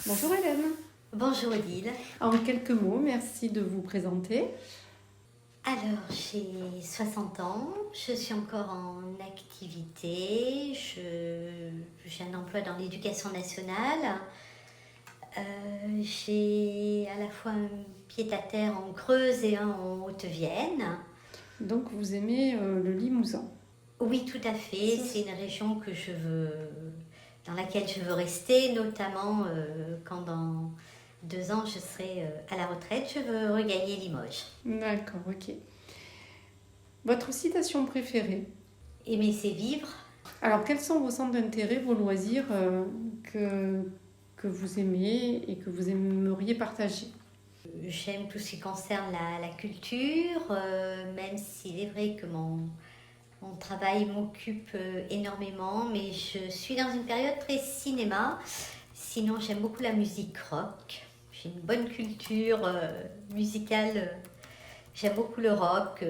Bonjour Hélène. Bonjour Odile. En quelques mots, merci de vous présenter. Alors, j'ai 60 ans, je suis encore en activité, j'ai un emploi dans l'éducation nationale. J'ai à la fois un pied-à-terre en Creuse et un en Haute-Vienne. Donc vous aimez le Limousin. Oui, tout à fait, c'est une région dans laquelle je veux rester, notamment quand dans 2 ans je serai à la retraite, je veux regagner Limoges. D'accord, ok. Votre citation préférée? Aimer, c'est vivre. Alors quels sont vos centres d'intérêt, vos loisirs que vous aimez et que vous aimeriez partager? J'aime tout ce qui concerne la culture, même s'il est vrai que mon travail m'occupe énormément, mais je suis dans une période très cinéma. Sinon, j'aime beaucoup la musique rock. J'ai une bonne culture musicale. J'aime beaucoup le rock.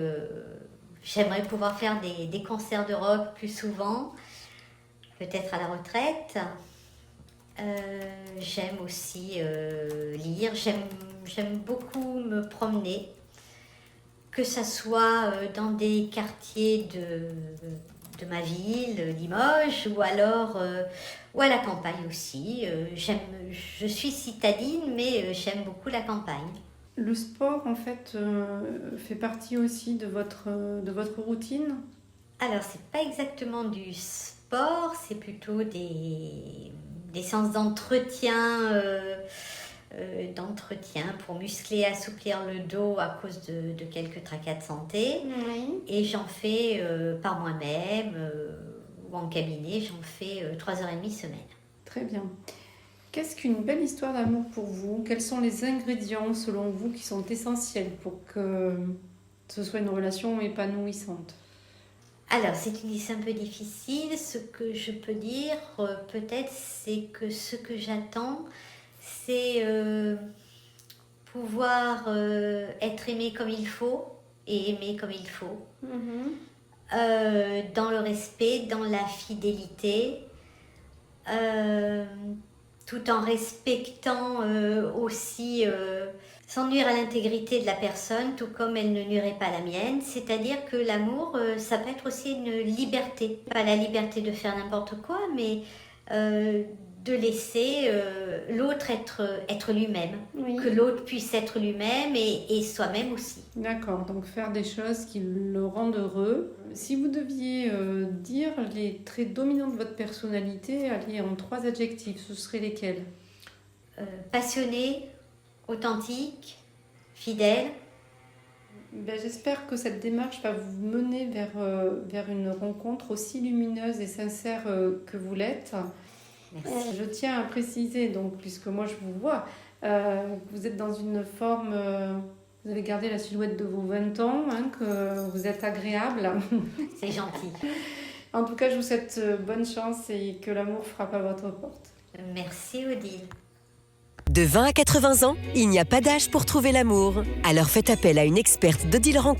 J'aimerais pouvoir faire des concerts de rock plus souvent, peut-être à la retraite. J'aime aussi lire, j'aime beaucoup me promener, que ce soit dans des quartiers de ma ville, Limoges, ou alors ou à la campagne aussi. Je suis citadine, mais j'aime beaucoup la campagne. Le sport, en fait, fait partie aussi de votre routine? Alors, c'est pas exactement du sport, c'est plutôt des séances d'entretien pour muscler, assouplir le dos à cause de quelques tracas de santé. Oui. Et j'en fais par moi-même ou en cabinet, j'en fais 3h30 semaine. Très bien. Qu'est-ce qu'une belle histoire d'amour pour vous? Quels sont les ingrédients, selon vous, qui sont essentiels pour que ce soit une relation épanouissante? Alors, c'est une liste un peu difficile. Ce que je peux dire, peut-être, c'est que ce que j'attends, c'est pouvoir être aimé comme il faut et aimer comme il faut. Dans le respect, dans la fidélité, tout en respectant aussi, sans nuire à l'intégrité de la personne, tout comme elle ne nuirait pas à la mienne. C'est-à-dire que l'amour, ça peut être aussi une liberté. Pas la liberté de faire n'importe quoi, mais de laisser l'autre être lui-même. Oui. Que l'autre puisse être lui-même et soi-même aussi. D'accord, donc faire des choses qui le rendent heureux. Si vous deviez dire les traits dominants de votre personnalité, alliés en 3 adjectifs, ce seraient lesquels? Passionné, authentique, fidèle. J'espère que cette démarche va vous mener vers une rencontre aussi lumineuse et sincère que vous l'êtes. Merci. Je tiens à préciser, donc, puisque moi je vous vois, vous êtes dans une forme, vous avez gardé la silhouette de vos 20 ans, hein, que vous êtes agréable. C'est gentil. En tout cas, je vous souhaite bonne chance et que l'amour frappe à votre porte. Merci Odile. De 20 à 80 ans, il n'y a pas d'âge pour trouver l'amour. Alors faites appel à une experte d'Odile Rencontre.